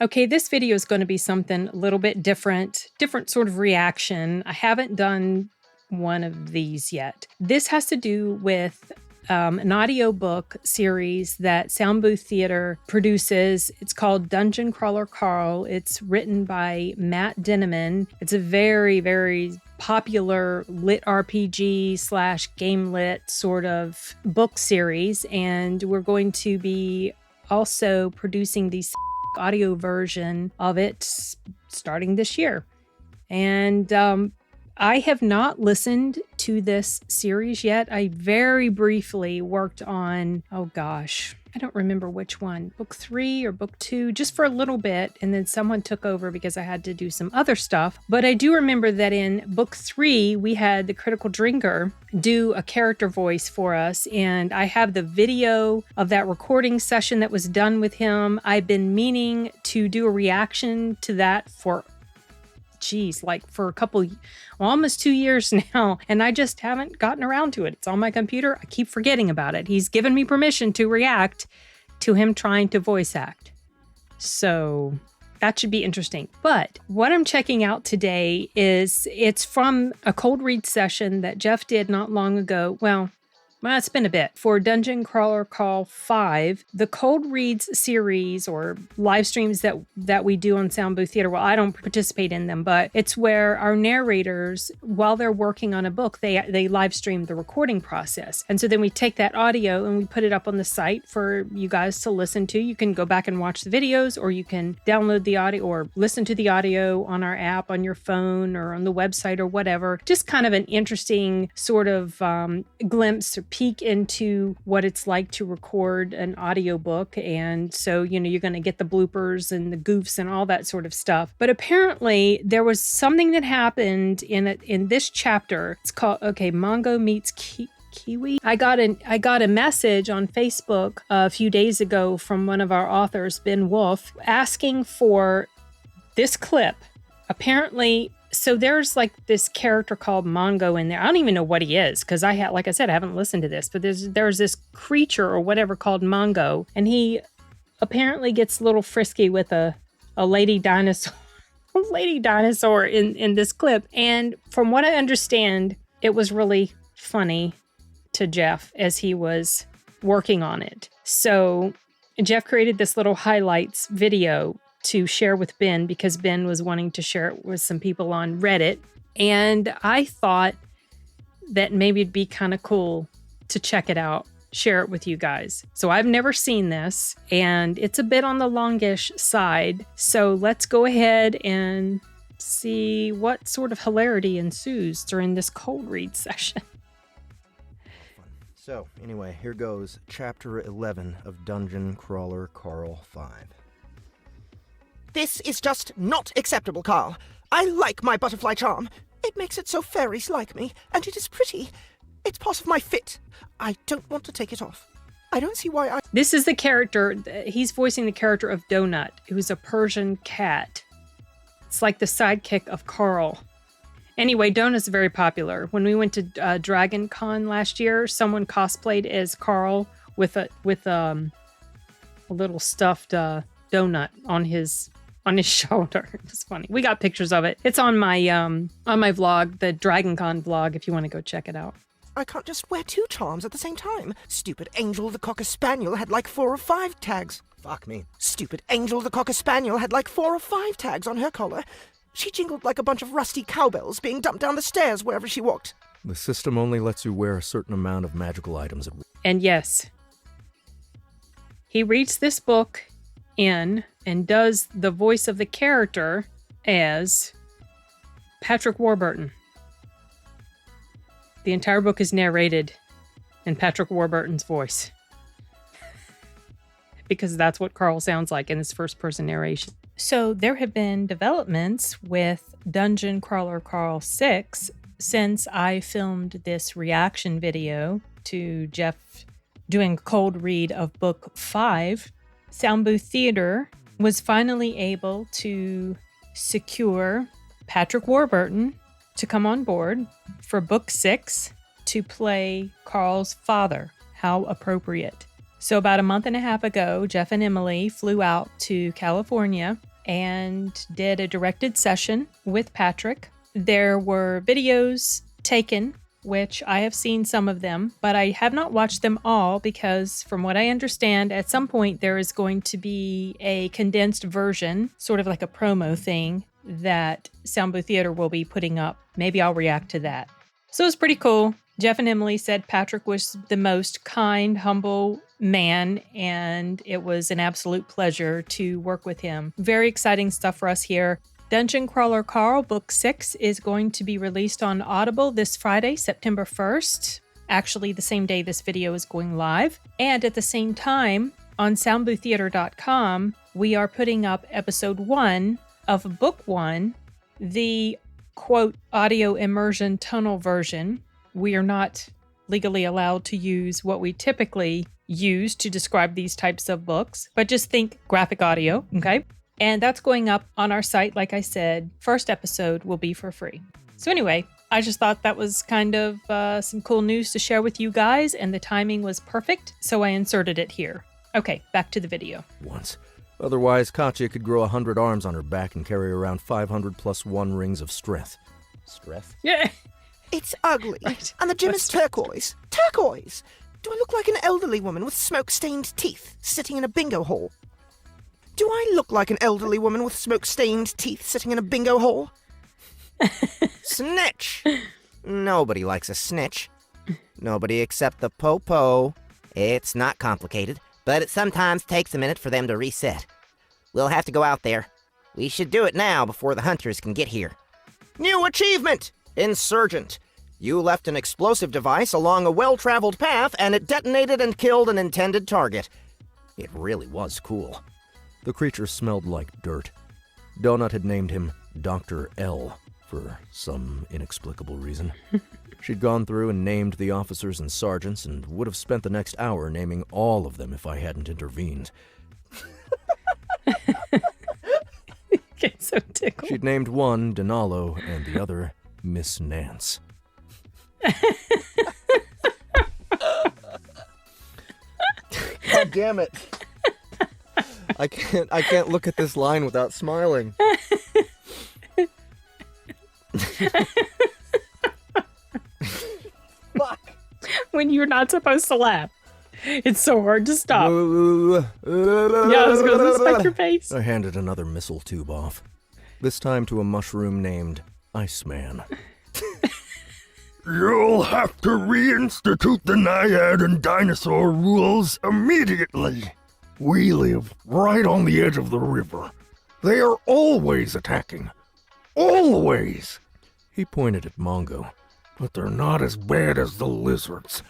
Okay, this video is going to be something a little bit different sort of reaction. I haven't done one of these yet. This has to do with an audiobook series that Soundbooth Theater produces. It's called Dungeon Crawler Carl. It's written by Matt Dinneman. It's a very, very popular lit RPG / game lit sort of book series, and we're going to be also producing the audio version of it starting this year. And I have not listened to this series yet. I very briefly worked on, I don't remember which one, book 3 or book 2, just for a little bit. And then someone took over because I had to do some other stuff. But I do remember that in book 3, we had the Critical Drinker do a character voice for us. And I have the video of that recording session that was done with him. I've been meaning to do a reaction to that for almost 2 years now, and I just haven't gotten around to it. It's on my computer. I keep forgetting about it. He's given me permission to react to him trying to voice act. So that should be interesting. But what I'm checking out today it's from a cold read session that Jeff did not long ago. Well, it's been a bit. For Dungeon Crawler Carl 5, the Cold Reads series or live streams that we do on Soundbooth Theater, well, I don't participate in them, but it's where our narrators, while they're working on a book, they live stream the recording process. And so then we take that audio and we put it up on the site for you guys to listen to. You can go back and watch the videos, or you can download the audio or listen to the audio on our app, on your phone, or on the website or whatever. Just kind of an interesting sort of glimpse or peek into what it's like to record an audiobook. And so, you're going to get the bloopers and the goofs and all that sort of stuff. But apparently there was something that happened in this chapter. It's called, Mongo meets Kiwi. I got a message on Facebook a few days ago from one of our authors, Ben Wolf, asking for this clip. Apparently, so there's like this character called Mongo in there. I don't even know what he is because I haven't listened to this, but there's this creature or whatever called Mongo, and he apparently gets a little frisky with a lady dinosaur, in this clip. And from what I understand, it was really funny to Jeff as he was working on it. So Jeff created this little highlights video to share with Ben because Ben was wanting to share it with some people on Reddit. And I thought that maybe it'd be kind of cool to check it out, share it with you guys. So I've never seen this, and it's a bit on the longish side. So let's go ahead and see what sort of hilarity ensues during this cold read session. So anyway, here goes chapter 11 of Dungeon Crawler Carl 5. This is just not acceptable, Carl. I like my butterfly charm. It makes it so fairies like me, and it is pretty. It's part of my fit. I don't want to take it off. I don't see why I... This is the character, he's voicing the character of Donut, who's a Persian cat. It's like the sidekick of Carl. Anyway, Donut's very popular. When we went to Dragon Con last year, someone cosplayed as Carl with a little stuffed donut on his shoulder. It's funny. We got pictures of it. It's on my vlog, the Dragon Con vlog, if you want to go check it out. I can't just wear 2 charms at the same time. Stupid Angel the Cocker Spaniel had like 4 or 5 tags. Fuck me. Stupid Angel the Cocker Spaniel had like 4 or 5 tags on her collar. She jingled like a bunch of rusty cowbells being dumped down the stairs wherever she walked. The system only lets you wear a certain amount of magical items. And yes, he reads this book in and does the voice of the character as Patrick Warburton. The entire book is narrated in Patrick Warburton's voice. Because that's what Carl sounds like in his first-person narration. So there have been developments with Dungeon Crawler Carl 6 since I filmed this reaction video to Jeff doing a cold read of book 5. Soundbooth Theater was finally able to secure Patrick Warburton to come on board for book 6 to play Carl's father. How appropriate. So about a month and a half ago, Jeff and Emily flew out to California and did a directed session with Patrick. There were videos taken, which I have seen some of them, but I have not watched them all because from what I understand, at some point there is going to be a condensed version, sort of like a promo thing, that Soundbooth Theater will be putting up. Maybe I'll react to that. So it was pretty cool. Jeff and Emily said Patrick was the most kind, humble man, and it was an absolute pleasure to work with him. Very exciting stuff for us here. Dungeon Crawler Carl Book 6 is going to be released on Audible this Friday, September 1st. Actually, the same day this video is going live. And at the same time, on soundbooththeater.com, we are putting up episode 1 of Book 1, the quote audio immersion tunnel version. We are not legally allowed to use what we typically use to describe these types of books, but just think graphic audio, okay? And that's going up on our site, like I said. First episode will be for free. So anyway, I just thought that was kind of some cool news to share with you guys, and the timing was perfect, so I inserted it here. Okay, back to the video. Once. Otherwise, Katya could grow 100 arms on her back and carry around 500 plus 1 rings of strength. Strength? Yeah. It's ugly. Right. And the gym is turquoise. Turquoise! Do I look like an elderly woman with smoke-stained teeth sitting in a bingo hall? Do I look like an elderly woman with smoke-stained teeth sitting in a bingo hall? Snitch! Nobody likes a snitch. Nobody except the po-po. It's not complicated, but it sometimes takes a minute for them to reset. We'll have to go out there. We should do it now before the hunters can get here. New achievement! Insurgent. You left an explosive device along a well-traveled path, and it detonated and killed an intended target. It really was cool. The creature smelled like dirt. Donut had named him Dr. L for some inexplicable reason. She'd gone through and named the officers and sergeants and would have spent the next hour naming all of them if I hadn't intervened. Get so tickled. She'd named one Denalo and the other Miss Nance. God damn it. I can't look at this line without smiling. Fuck. When you're not supposed to laugh. It's so hard to stop. Yeah, I was going to spike your face. I handed another missile tube off. This time to a mushroom named Iceman. You'll have to reinstitute the Naiad and dinosaur rules immediately. We live right on the edge of the river. They are always attacking. Always. He pointed at Mongo. But they're not as bad as the lizards.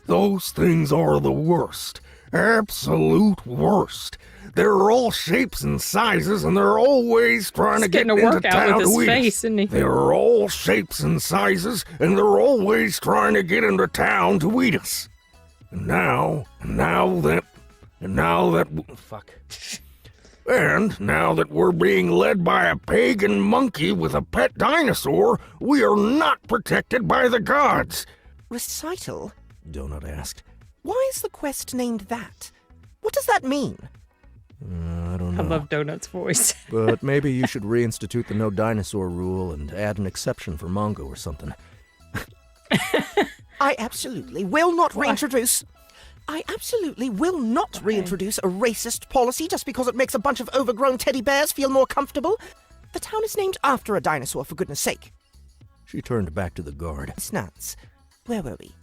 Those things are the worst. Absolute worst. They're all shapes and sizes, and they're always trying to get getting a into workout town with his to eat us. face, isn't he? They're all shapes and sizes, and they're always trying to get into town to eat us. And now that Fuck. And now that we're being led by a pagan monkey with a pet dinosaur, we are not protected by the gods. Recital? Donut asked. Why is the quest named that? What does that mean? I don't know. I love Donut's voice. But maybe you should reinstitute the no dinosaur rule and add an exception for Mongo or something. I absolutely will not reintroduce a racist policy just because it makes a bunch of overgrown teddy bears feel more comfortable. The town is named after a dinosaur, for goodness sake. She turned back to the guard. Snuts. Where were we?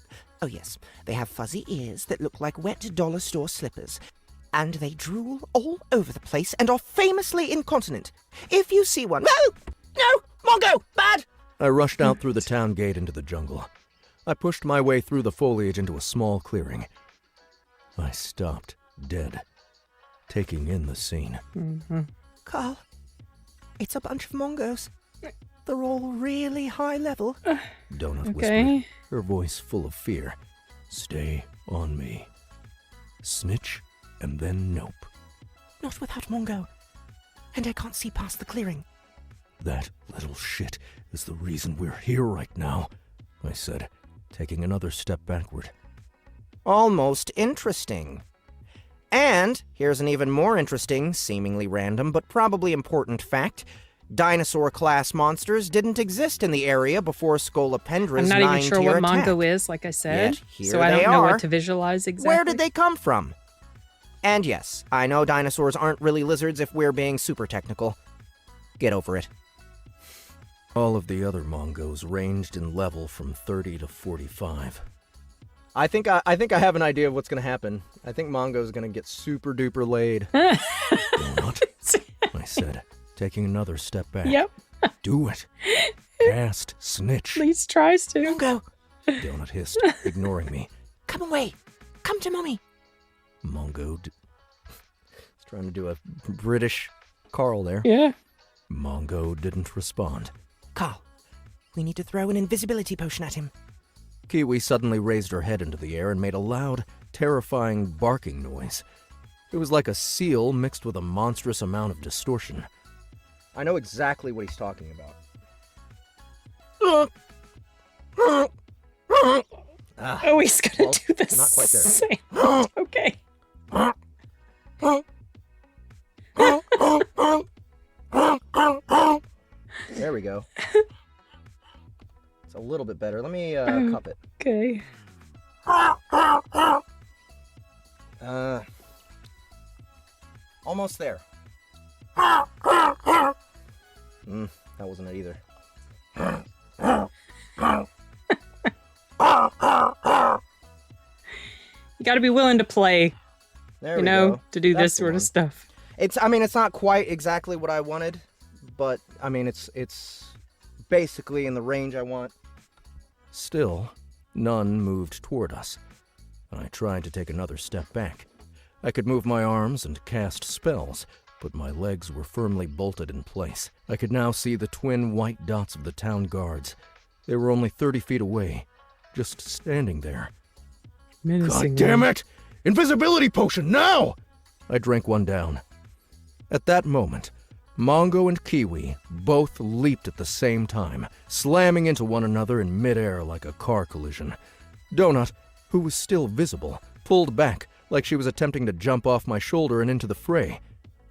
Oh yes, they have fuzzy ears that look like wet dollar store slippers. And they drool all over the place and are famously incontinent. If you see one... No! Mongo! Bad! I rushed out through the town gate into the jungle. I pushed my way through the foliage into a small clearing. I stopped, dead, taking in the scene. Mm-hmm. Carl, it's a bunch of Mongos. They're all really high level. Donut Okay. whispered, her voice full of fear. Stay on me. Snitch, and then nope. Not without Mongo. And I can't see past the clearing. That little shit is the reason we're here right now, I said, taking another step backward. Almost interesting. And here's an even more interesting, seemingly random, but probably important fact. Dinosaur-class monsters didn't exist in the area before Scolopendra's I'm not even sure what attack. Mongo is, like I said. Yet here so I don't they know are. what to visualize exactly. Where did they come from? And yes, I know dinosaurs aren't really lizards if we're being super technical. Get over it. All of the other Mongos ranged in level from 30 to 45. I think I have an idea of what's going to happen. I think Mongo's going to get super duper laid. Donut, I said, taking another step back. Yep. Do it. Cast snitch. At least tries to. Mongo, Donut hissed, ignoring me. come away. Come to Mommy. Mongo was trying to do a British Carl there. Yeah. Mongo didn't respond. Carl, we need to throw an invisibility potion at him. Kiwi suddenly raised her head into the air and made a loud, terrifying barking noise. It was like a seal mixed with a monstrous amount of distortion. I know exactly what he's talking about. Oh, he's gonna do this. not quite there. Same. Okay. There we go. It's a little bit better. Let me cup it. Okay. Almost there. That wasn't it either. You got to be willing to play, There you we know, go. to do That's this the sort one. of stuff. It's not quite exactly what I wanted, but it's basically in the range I want. Still, none moved toward us. I tried to take another step back. I could move my arms and cast spells, but my legs were firmly bolted in place. I could now see the twin white dots of the town guards. They were only 30 feet away, just standing there. Menacing. God damn it! Invisibility potion, now! I drank one down. At that moment, Mongo and Kiwi both leaped at the same time, slamming into one another in midair like a car collision. Donut, who was still visible, pulled back like she was attempting to jump off my shoulder and into the fray.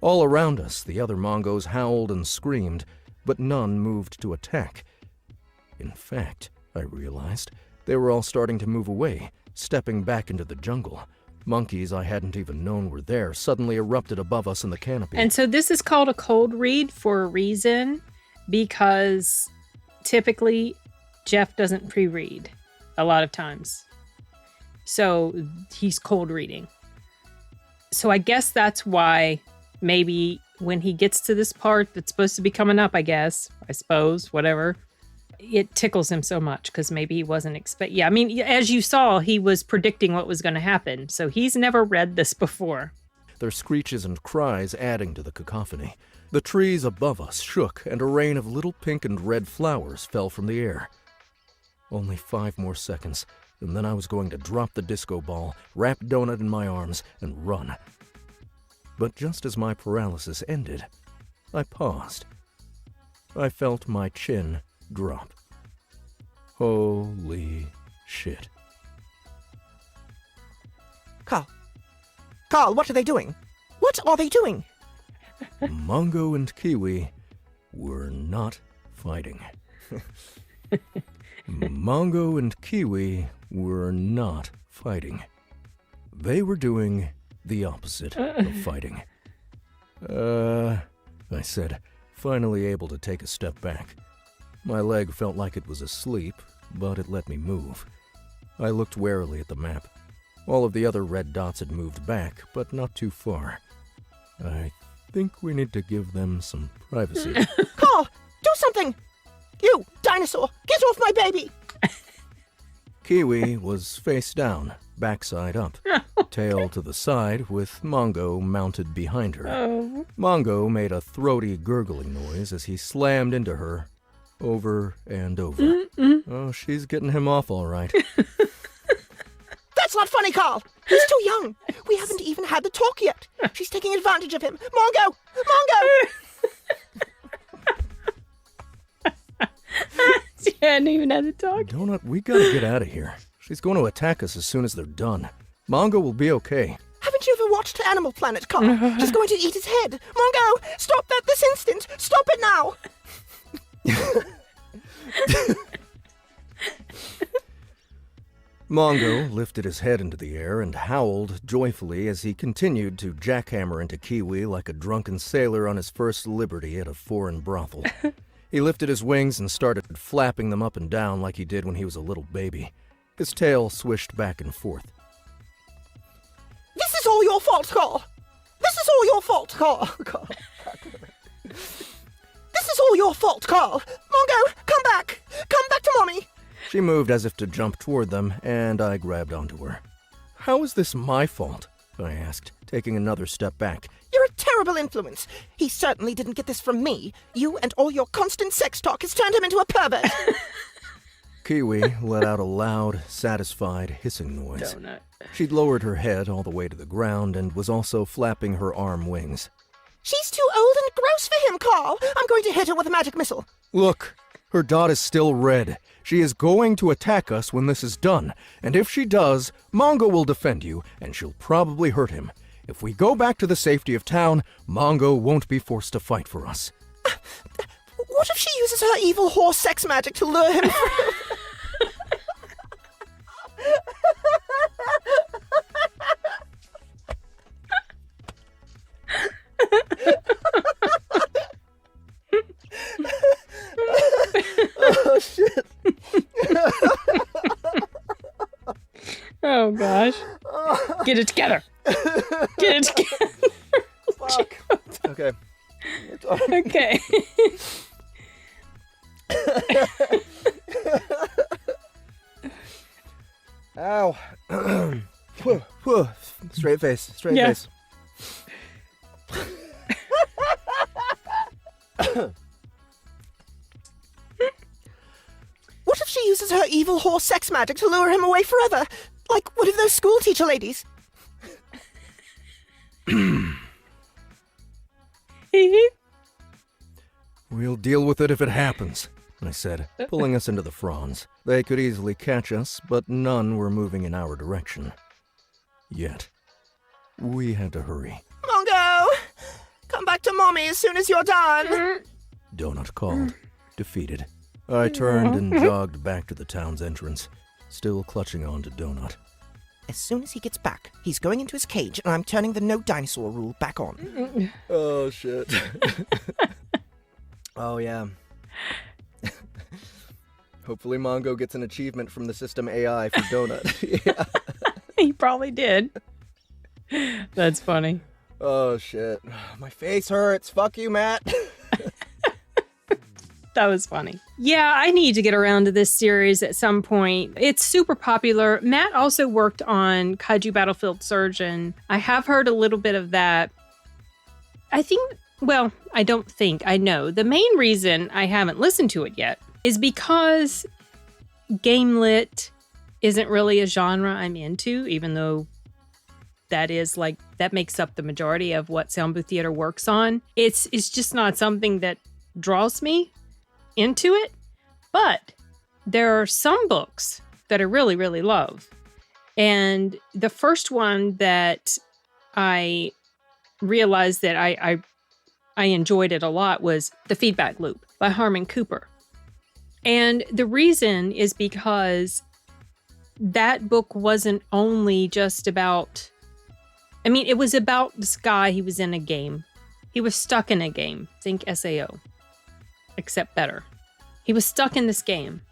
All around us, the other Mongos howled and screamed, but none moved to attack. In fact, I realized, they were all starting to move away, stepping back into the jungle. Monkeys I hadn't even known were there suddenly erupted above us in the canopy. And so this is called a cold read for a reason, because typically Jeff doesn't pre-read a lot of times. So he's cold reading. So I guess that's why maybe when he gets to this part that's supposed to be coming up, I suppose, whatever, it tickles him so much because maybe he wasn't yeah, I mean, as you saw, he was predicting what was going to happen. So he's never read this before. Their screeches and cries adding to the cacophony. The trees above us shook, and a rain of little pink and red flowers fell from the air. Only 5 more seconds, and then I was going to drop the disco ball, wrap Donut in my arms, and run. But just as my paralysis ended, I paused. I felt my chin drop. Holy shit. Carl, what are they doing? What are they doing? Mongo and Kiwi were not fighting. Mongo and Kiwi were not fighting. They were doing the opposite of fighting. I said, finally able to take a step back. My leg felt like it was asleep, but it let me move. I looked warily at the map. All of the other red dots had moved back, but not too far. I think we need to give them some privacy. Carl, do something! You, dinosaur, get off my baby! Kiwi was face down, backside up, tail to the side, with Mongo mounted behind her. Oh. Mongo made a throaty gurgling noise as he slammed into her, over and over. Oh, she's getting him off all right. That's not funny, Carl! He's too young! We haven't even had the talk yet! She's taking advantage of him! Mongo! Mongo! She hadn't even had to talk. Donut, we gotta get out of here. She's going to attack us as soon as they're done. Mongo will be okay. Haven't you ever watched watched Animal Planet, Carl. He's going to eat his head. Mongo, stop that this instant. Stop it now. Mongo lifted his head into the air and howled joyfully as he continued to jackhammer into Kiwi like a drunken sailor on his first liberty at a foreign brothel. He lifted his wings and started flapping them up and down like he did when he was a little baby. His tail swished back and forth. This is all your fault, Carl. This is all your fault, Carl. This is all your fault, Carl. Mongo, come back. Come back to Mommy. She moved as if to jump toward them, and I grabbed onto her. How is this my fault? I asked, taking another step back. You're a terrible influence. He certainly didn't get this from me. You and all your constant sex talk has turned him into a pervert. Kiwi let out a loud, satisfied hissing noise. Donut. She'd lowered her head all the way to the ground and was also flapping her arm wings. She's too old and gross for him, Carl. I'm going to hit her with a magic missile. Look, her dot is still red. She is going to attack us when this is done, and if she does, Mongo will defend you, and she'll probably hurt him. If we go back to the safety of town, Mongo won't be forced to fight for us. What if she uses her evil horse sex magic to lure him through? Oh, shit. Oh, gosh. Get it together. Get it together. Fuck. Okay. Okay. Ow. Whew, whew. Straight face. Straight Yeah. face. What if she uses her evil horse sex magic to lure him away forever? Like one of those school teacher ladies. We'll deal with it if it happens, I said, pulling us into the fronds. They could easily catch us, but none were moving in our direction. Yet. We had to hurry. Mongo! Come back to Mommy as soon as you're done. Donut called, defeated. I turned and jogged back to the town's entrance, still clutching on to Donut. As soon as he gets back, he's going into his cage, and I'm turning the no dinosaur rule back on. Oh, shit. Oh, yeah. Hopefully Mongo gets an achievement from the system AI for Donut. Yeah. He probably did. That's funny. Oh, shit. My face hurts. Fuck you, Matt. That was funny. Yeah, I need to get around to this series at some point. It's super popular. Matt also worked on Kaiju Battlefield Surgeon. I have heard a little bit of that. I know. The main reason I haven't listened to it yet is because gamelit isn't really a genre I'm into, even though that makes up the majority of what Soundbooth Theater works on. It's just not something that draws me into it, but there are some books that I really, really love. And the first one that I realized that I enjoyed it a lot was The Feedback Loop by Harmon Cooper. And the reason is because that book wasn't only just about, it was about this guy. He was in a game. He was stuck in a game. Think SAO. Except better. He was stuck in this game.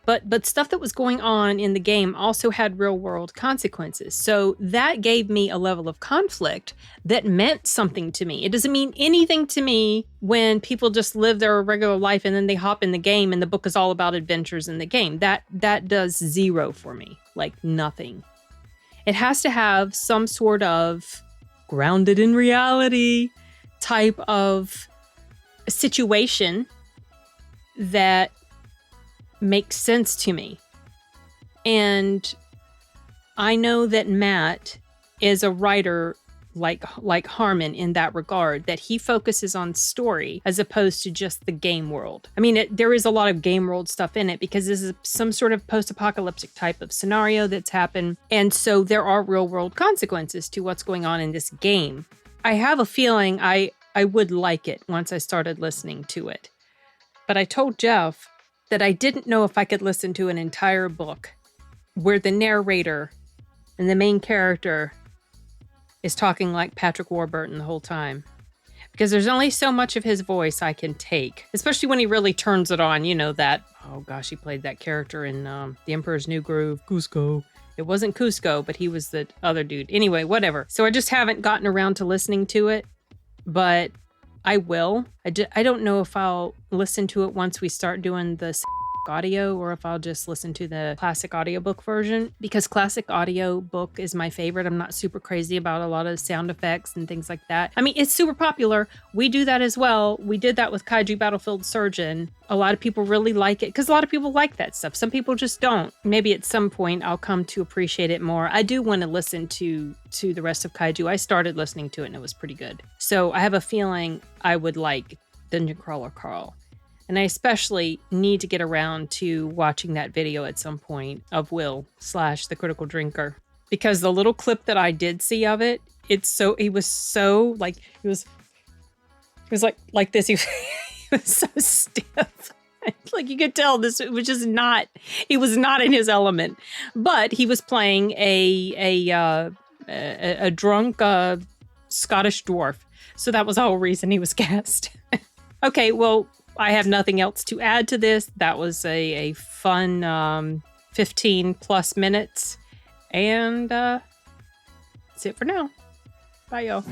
But stuff that was going on in the game also had real world consequences. So that gave me a level of conflict that meant something to me. It doesn't mean anything to me when people just live their regular life and then they hop in the game and the book is all about adventures in the game. That does zero for me. Like nothing. It has to have some sort of grounded in reality type of situation that makes sense to me. And I know that Matt is a writer like Harmon in that regard, that he focuses on story as opposed to just the game world. I mean, there is a lot of game world stuff in it because this is some sort of post-apocalyptic type of scenario that's happened. And so there are real world consequences to what's going on in this game. I have a feeling I would like it once I started listening to it. But I told Jeff that I didn't know if I could listen to an entire book where the narrator and the main character is talking like Patrick Warburton the whole time. Because there's only so much of his voice I can take, especially when he really turns it on. You know that, oh gosh, he played that character in The Emperor's New Groove, Cusco. It wasn't Cusco, but he was the other dude. Anyway, whatever. So I just haven't gotten around to listening to it, but I will. I don't know if I'll listen to it once we start doing the audio or if I'll just listen to the classic audiobook version, because classic audiobook is my favorite. I'm not super crazy about a lot of sound effects and things like that. I mean, it's super popular. We do that as well. We did that with Kaiju Battlefield Surgeon. A lot of people really like it because a lot of people like that stuff. Some people just don't. Maybe at some point I'll come to appreciate it more. I do want to listen to the rest of Kaiju. I started listening to it and it was pretty good. So I have a feeling I would like Dungeon Crawler Carl. And I especially need to get around to watching that video at some point of Will / The Critical Drinker. Because the little clip that I did see of it, he was like this. He was so stiff. Like you could tell he was not in his element. But he was playing a drunk Scottish dwarf. So that was the whole reason he was cast. Okay, well, I have nothing else to add to this. That was a fun 15 plus minutes. And that's it for now. Bye, y'all.